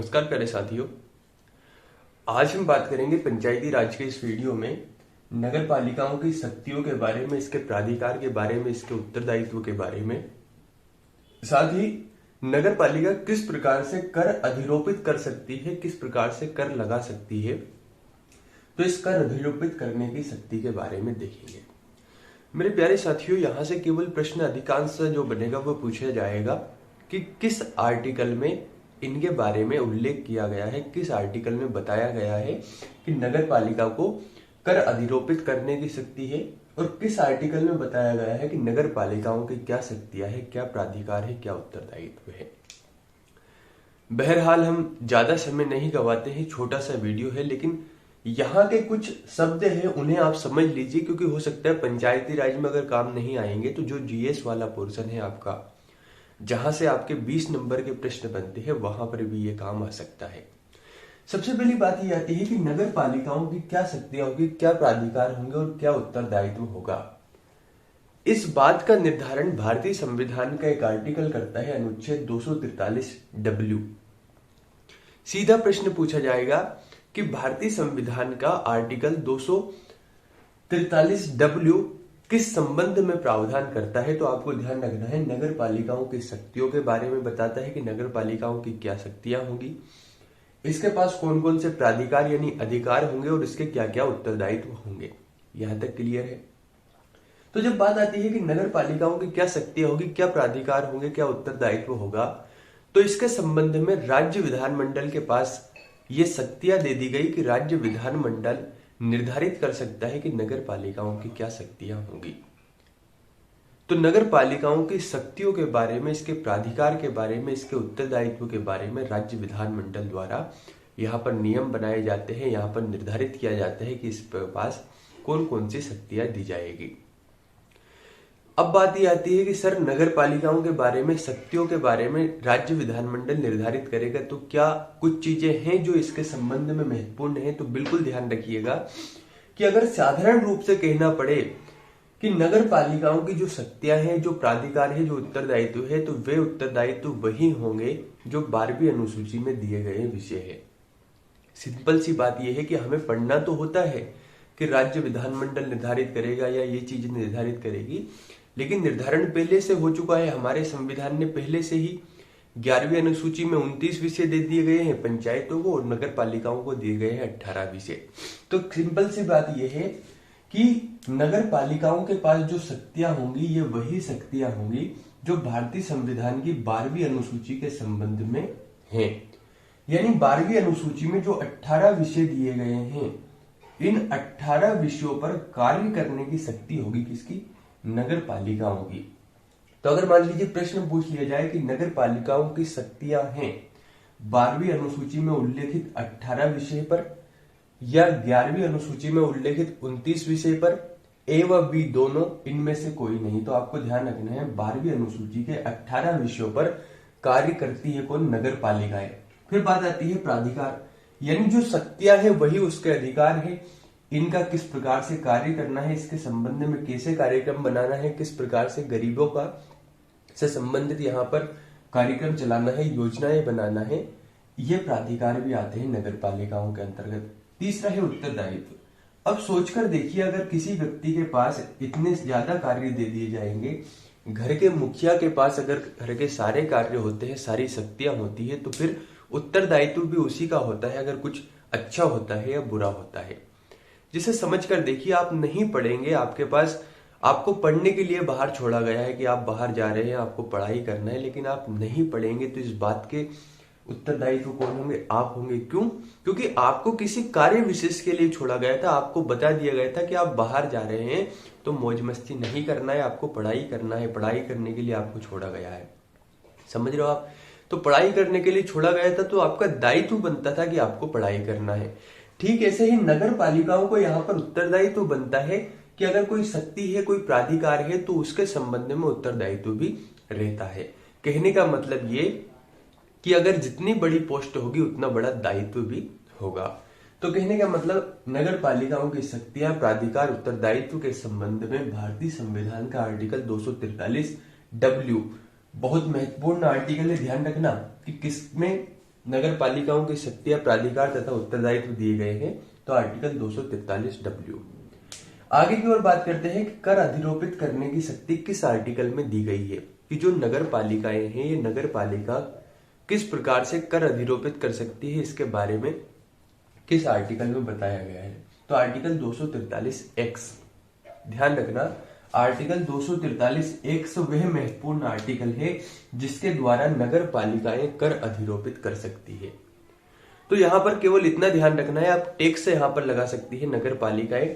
नमस्कार प्यारे साथियों। आज हम बात करेंगे पंचायती राज के इस वीडियो में नगर पालिकाओं की शक्तियों के बारे में, इसके प्राधिकार के बारे में, इसके उत्तरदायित्व के बारे में। साथ ही नगर पालिका किस प्रकार से कर अधिरोपित कर सकती है, किस प्रकार से कर लगा सकती है, तो इस कर अधिरोपित करने की शक्ति के बारे में देखेंगे। मेरे प्यारे साथियों, यहां से केवल प्रश्न अधिकांश जो बनेगा वो पूछा जाएगा कि किस आर्टिकल में इनके बारे में उल्लेख किया गया है, किस आर्टिकल में बताया गया है कि नगर पालिका को कर अधिरोपित करने की शक्ति है, और किस आर्टिकल में बताया गया है कि नगर पालिकाओं की क्या शक्तियां है, क्या प्राधिकार है, क्या उत्तरदायित्व है। बहरहाल हम ज्यादा समय नहीं गवाते हैं, छोटा सा वीडियो है, लेकिन यहाँ के कुछ शब्द हैं उन्हें आप समझ लीजिए, क्योंकि हो सकता है पंचायती राज में अगर काम नहीं आएंगे तो जो जीएस वाला पोर्शन है आपका, जहां से आपके 20 नंबर के प्रश्न बनते हैं, वहां पर भी ये काम आ सकता है। सबसे पहली बात ये आती है कि नगर पालिकाओं की क्या शक्तियां होगी, क्या प्राधिकार होंगे और क्या उत्तरदायित्व होगा। इस बात का निर्धारण भारतीय संविधान का एक आर्टिकल करता है, अनुच्छेद 243W। सीधा प्रश्न पूछा जाएगा कि भारतीय संविधान का आर्टिकल 243W किस संबंध में प्रावधान करता है। तो आपको ध्यान रखना है, नगर पालिकाओं की शक्तियों के बारे में बताता है कि नगर पालिकाओं की क्या शक्तियां होंगी, इसके पास कौन कौन से प्राधिकार यानी अधिकार होंगे और इसके क्या क्या उत्तरदायित्व होंगे। यहां तक क्लियर है। तो जब बात आती है कि नगर पालिकाओं की क्या शक्तियां होगी, क्या प्राधिकार होंगे, क्या उत्तरदायित्व होगा, तो इसके संबंध में राज्य विधानमंडल के पास ये शक्तियां दे दी गई कि राज्य विधानमंडल निर्धारित कर सकता है कि नगर पालिकाओं की क्या शक्तियां होंगी। तो नगर पालिकाओं की शक्तियों के बारे में, इसके प्राधिकार के बारे में, इसके उत्तरदायित्व के बारे में राज्य विधानमंडल द्वारा यहाँ पर नियम बनाए जाते हैं, यहाँ पर निर्धारित किया जाता है कि इस पास कौन कौन सी शक्तियां दी जाएगी। अब बात ये आती है कि सर नगर पालिकाओं के बारे में, शक्तियों के बारे में राज्य विधानमंडल निर्धारित करेगा, तो क्या कुछ चीजें हैं जो इसके संबंध में महत्वपूर्ण है। तो बिल्कुल ध्यान रखिएगा कि अगर साधारण रूप से कहना पड़े कि नगर पालिकाओं की जो शक्तियां हैं, जो प्राधिकार है, जो उत्तरदायित्व है, तो वे उत्तरदायित्व वही होंगे जो 12वीं अनुसूची में दिए गए विषय है। सिंपल सी बात यह है कि हमें पढ़ना तो होता है कि राज्य विधानमंडल निर्धारित करेगा या ये चीज निर्धारित करेगी, लेकिन निर्धारण पहले से हो चुका है। हमारे संविधान ने पहले से ही 11वीं अनुसूची में 29 विषय दे दिए गए हैं पंचायतों को, और नगर पालिकाओं को दिए गए हैं 18 विषय। तो सिंपल सी बात यह है कि नगर पालिकाओं के पास जो शक्तियां होंगी, ये वही शक्तियां होंगी जो भारतीय संविधान की 12वीं अनुसूची के संबंध में हैं। यानी 12वीं अनुसूची में जो 18 विषय दिए गए हैं, इन 18 विषयों पर कार्य करने की शक्ति होगी किसकी, नगर पालिकाओं की। तो अगर मान लीजिए प्रश्न पूछ लिया जाए कि नगर पालिकाओं की शक्तियां हैं 12वीं अनुसूची में उल्लेखित 18 विषय पर या 11वीं अनुसूची में उल्लेखित 29 विषय पर, ए व बी दोनों, इनमें से कोई नहीं, तो आपको ध्यान रखना है 12वीं अनुसूची के 18 विषयों पर कार्य करती है कौन, नगर पालिकाएं। फिर बात आती है प्राधिकार, यानी जो शक्तियां हैं वही उसके अधिकार है। इनका किस प्रकार से कार्य करना है, इसके संबंध में कैसे कार्यक्रम बनाना है, किस प्रकार से गरीबों का से संबंधित यहाँ पर कार्यक्रम चलाना है, योजनाएं बनाना है, ये प्राधिकार भी आते हैं नगर पालिकाओं के अंतर्गत। तीसरा है उत्तरदायित्व। अब सोचकर देखिए, अगर किसी व्यक्ति के पास इतने ज्यादा कार्य दे दिए जाएंगे, घर के मुखिया के पास अगर घर के सारे कार्य होते हैं, सारी शक्तियां होती है, तो फिर उत्तरदायित्व भी उसी का होता है, अगर कुछ अच्छा होता है या बुरा होता है। जिसे समझ कर देखिए, आप नहीं पढ़ेंगे, आपके पास आपको पढ़ने के लिए बाहर छोड़ा गया है कि आप बाहर जा रहे हैं, आपको पढ़ाई करना है, लेकिन आप नहीं पढ़ेंगे तो इस बात के उत्तरदायित्व कौन होंगे, आप होंगे। क्यों? क्योंकि आपको किसी कार्य विशेष के लिए छोड़ा गया था, आपको बता दिया गया था कि आप बाहर जा रहे हैं तो मौज मस्ती नहीं करना है, आपको पढ़ाई करना है, पढ़ाई करने के लिए आपको छोड़ा गया है। समझ रहे हो आप? तो पढ़ाई करने के लिए छोड़ा गया था, तो आपका दायित्व बनता था कि आपको पढ़ाई करना है। ठीक ऐसे ही नगर पालिकाओं को यहाँ पर उत्तरदायित्व बनता है कि अगर कोई शक्ति है, कोई प्राधिकार है, तो उसके संबंध में उत्तरदायित्व भी रहता है। कहने का मतलब ये कि अगर जितनी बड़ी पोस्ट होगी उतना बड़ा दायित्व भी होगा। तो कहने का मतलब नगर पालिकाओं की शक्तियां, प्राधिकार, उत्तरदायित्व के संबंध में भारतीय संविधान का आर्टिकल 243W बहुत महत्वपूर्ण आर्टिकल है। ध्यान रखना कि किसमें नगर पालिकाओं की शक्तियां, प्राधिकार तथा उत्तरदायित्व दिए गए हैं, तो आर्टिकल 243W। आगे की ओर बात करते हैं कि कर अधिरोपित करने की शक्ति किस आर्टिकल में दी गई है, कि जो नगर पालिकाएं हैं ये नगर पालिका किस प्रकार से कर अधिरोपित कर सकती है, इसके बारे में किस आर्टिकल में बताया गया है। तो आर्टिकल 243X। ध्यान रखना, आर्टिकल 243X वह महत्वपूर्ण आर्टिकल है जिसके द्वारा नगर पालिकाएं कर अधिरोपित कर सकती है। तो यहां पर केवल इतना ध्यान रखना है, आप टैक्स यहां पर लगा सकती है नगर पालिकाएं।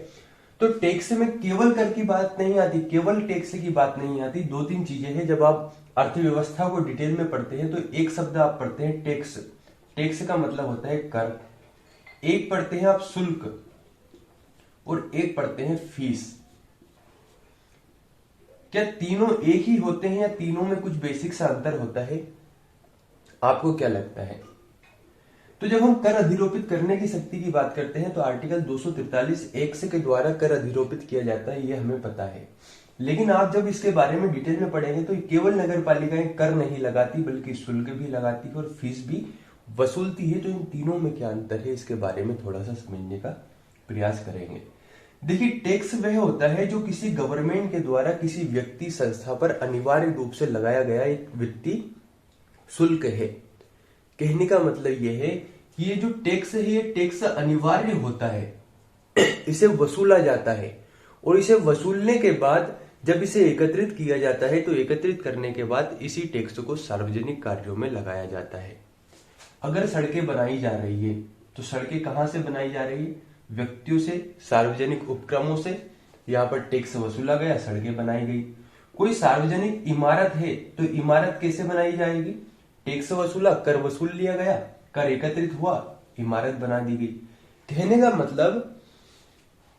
तो टैक्स में केवल कर की बात नहीं आती, केवल टैक्स की बात नहीं आती। दो तीन चीजें हैं, जब आप अर्थव्यवस्था को डिटेल में पढ़ते हैं तो एक शब्द आप पढ़ते हैं टैक्स। टैक्स का मतलब होता है कर। एक पढ़ते हैं आप शुल्क और एक पढ़ते हैं फीस। क्या तीनों एक ही होते हैं या तीनों में कुछ बेसिक सा अंतर होता है? आपको क्या लगता है? तो जब हम कर अधिरोपित करने की शक्ति की बात करते हैं तो आर्टिकल 243X के द्वारा कर अधिरोपित किया जाता है, ये हमें पता है। लेकिन आप जब इसके बारे में डिटेल में पढ़ेंगे तो केवल नगर पालिकाएं कर नहीं लगाती बल्कि शुल्क भी लगाती है और फीस भी वसूलती है। तो इन तीनों में क्या अंतर है, इसके बारे में थोड़ा सा समझने का प्रयास करेंगे। देखिए, टैक्स वह होता है जो किसी गवर्नमेंट के द्वारा किसी व्यक्ति संस्था पर अनिवार्य रूप से लगाया गया एक वित्तीय शुल्क है। कहने का मतलब यह है कि ये जो टैक्स है ये टैक्स अनिवार्य होता है, इसे वसूला जाता है और इसे वसूलने के बाद जब इसे एकत्रित किया जाता है तो एकत्रित करने के बाद इसी टैक्स को सार्वजनिक कार्यों में लगाया जाता है। अगर सड़कें बनाई जा रही है तो सड़कें कहां से बनाई जा रही है? व्यक्तियों से, सार्वजनिक उपक्रमों से। यहाँ पर टैक्स वसूला गया, सड़कें बनाई गई। कोई सार्वजनिक इमारत है तो इमारत कैसे बनाई जाएगी? टैक्स वसूला, कर वसूल लिया गया, कर एकत्रित हुआ, इमारत बना दी गई। कहने का मतलब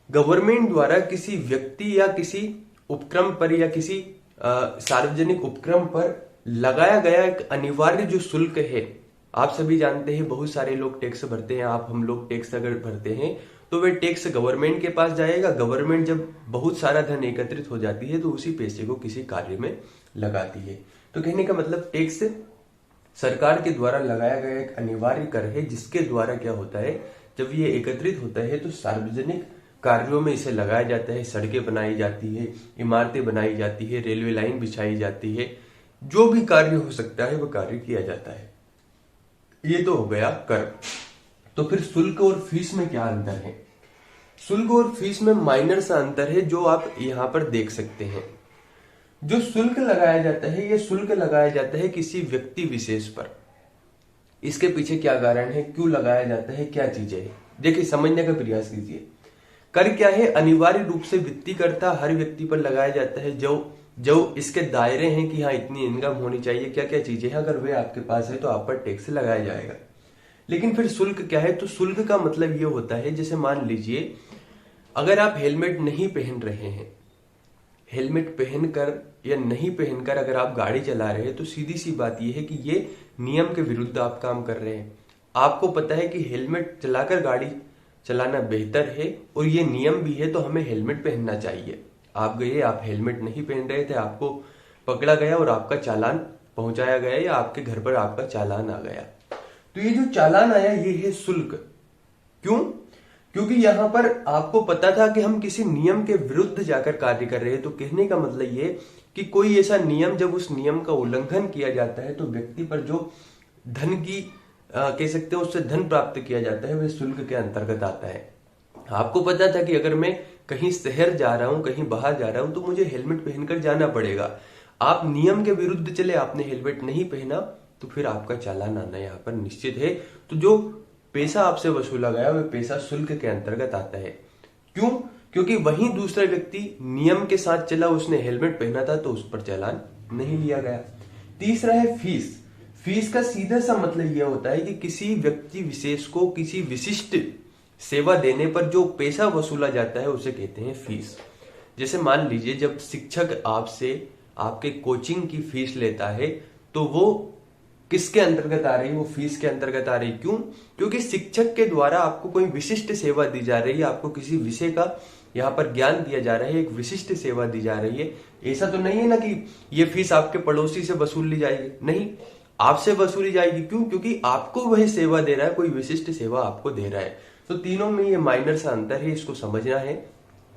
गवर्नमेंट द्वारा किसी व्यक्ति या किसी उपक्रम पर या किसी सार्वजनिक उपक्रम पर लगाया गया एक अनिवार्य जो शुल्क है। आप सभी जानते हैं बहुत सारे लोग टैक्स भरते हैं, आप हम लोग टैक्स अगर भरते हैं तो वे टैक्स गवर्नमेंट के पास जाएगा। गवर्नमेंट जब बहुत सारा धन एकत्रित हो जाती है तो उसी पैसे को किसी कार्य में लगाती है। तो कहने का मतलब टैक्स सरकार के द्वारा लगाया गया एक अनिवार्य कर है जिसके द्वारा क्या होता है, जब ये एकत्रित होता है तो सार्वजनिक कार्यों में इसे लगाया जाता है। सड़कें बनाई जाती है, इमारतें बनाई जाती है, रेलवे लाइन बिछाई जाती है, जो भी कार्य हो सकता है वो कार्य किया जाता है। ये तो हो गया कर। तो फिर शुल्क और फीस में क्या अंतर है? शुल्क और फीस में माइनर सा अंतर है जो आप यहां पर देख सकते हैं। जो शुल्क लगाया जाता है ये शुल्क लगाया जाता है किसी व्यक्ति विशेष पर। इसके पीछे क्या कारण है, क्यों लगाया जाता है, क्या चीजें है, देखिए समझने का प्रयास कीजिए। कर क्या है? अनिवार्य रूप से वित्तीय करता हर व्यक्ति पर लगाया जाता है जो इसके दायरे हैं कि हाँ इतनी इनकम होनी चाहिए, क्या क्या चीजें हैं, अगर वे आपके पास है तो आप पर टैक्स लगाया जाएगा। लेकिन फिर शुल्क क्या है? तो शुल्क का मतलब ये होता है, जैसे मान लीजिए अगर आप हेलमेट नहीं पहन रहे हैं, हेलमेट पहनकर या नहीं पहनकर अगर आप गाड़ी चला रहे हैं तो सीधी सी बात यह है कि ये नियम के विरुद्ध आप काम कर रहे हैं। आपको पता है कि हेलमेट चलाकर गाड़ी चलाना बेहतर है और ये नियम भी है तो हमें हेलमेट पहनना चाहिए। आप गए, आप हेलमेट नहीं पहन रहे थे, आपको पकड़ा गया और आपका चालान पहुंचाया गया या आपके घर पर आपका चालान आ गया। तो ये जो चालान आया ये है शुल्क। क्यों? क्योंकि यहां पर आपको पता था कि हम किसी नियम के विरुद्ध जाकर कार्य कर रहे हैं। तो कहने का मतलब ये कि कोई ऐसा नियम, जब उस नियम का उल्लंघन किया जाता है तो व्यक्ति पर जो धन की कह सकते हैं उससे धन प्राप्त किया जाता है वह शुल्क के अंतर्गत आता है। आपको पता था कि अगर मैं कहीं शहर जा रहा हूं, कहीं बाहर जा रहा हूं तो मुझे हेलमेट पहनकर जाना पड़ेगा। आप नियम के विरुद्ध चले, आपने हेलमेट नहीं पहना तो फिर आपका चालान आना यहाँ पर निश्चित है। तो जो पैसा आपसे वसूला गया वह पैसा शुल्क के अंतर्गत आता है। क्यों? क्योंकि वहीं दूसरा व्यक्ति नियम के साथ चला, उसने हेलमेट पहना था तो उस पर चालान नहीं लिया गया। तीसरा है फीस। फीस का सीधा सा मतलब यह होता है कि किसी व्यक्ति विशेष को किसी विशिष्ट सेवा देने पर जो पैसा वसूला जाता है उसे कहते हैं फीस। जैसे मान लीजिए जब शिक्षक आपसे आपके कोचिंग की फीस लेता है तो वो किसके अंतर्गत आ रही है? वो फीस के अंतर्गत आ रही है। क्यों? क्योंकि शिक्षक के द्वारा आपको कोई विशिष्ट सेवा दी जा रही है, आपको किसी विषय का यहाँ पर ज्ञान दिया जा रहा है, एक विशिष्ट सेवा दी जा रही है। ऐसा तो नहीं है ना कि ये फीस आपके पड़ोसी से वसूल ली जाएगी, नहीं। आपसे वसूली जाएगी। क्यों? क्योंकि आपको वह सेवा दे रहा है, कोई विशिष्ट सेवा आपको दे रहा है। तो तीनों में ये माइनर सा अंतर है, इसको समझना है।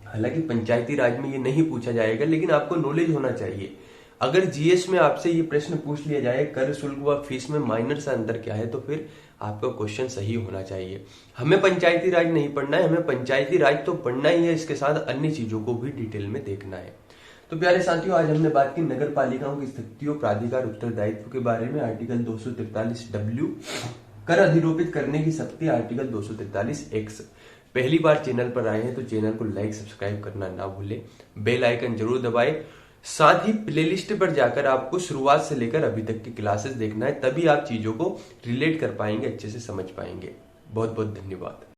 हालांकि पंचायती राज में ये नहीं पूछा जाएगा, लेकिन आपको नॉलेज होना चाहिए। अगर जीएस में आपसे ये प्रश्न पूछ लिया जाए कर शुल्क व फीस में माइनर सा अंतर क्या है, तो फिर आपका क्वेश्चन सही होना चाहिए। हमें पंचायती राज नहीं पढ़ना है, हमें पंचायती राज तो पढ़ना ही है, इसके साथ अन्य चीजों को भी डिटेल में देखना है। तो प्यारे साथियों, आज हमने बात की नगर पालिकाओं की शक्तियों, प्राधिकार, उत्तरदायित्व के बारे में। आर्टिकल 243W कर अधिरोपित करने की शक्ति, आर्टिकल 243X। पहली बार चैनल पर आए हैं तो चैनल को लाइक सब्सक्राइब करना ना भूलें, बेल आइकन जरूर दबाएं। साथ ही प्लेलिस्ट पर जाकर आपको शुरुआत से लेकर अभी तक की क्लासेस देखना है, तभी आप चीजों को रिलेट कर पाएंगे, अच्छे से समझ पाएंगे। बहुत बहुत धन्यवाद।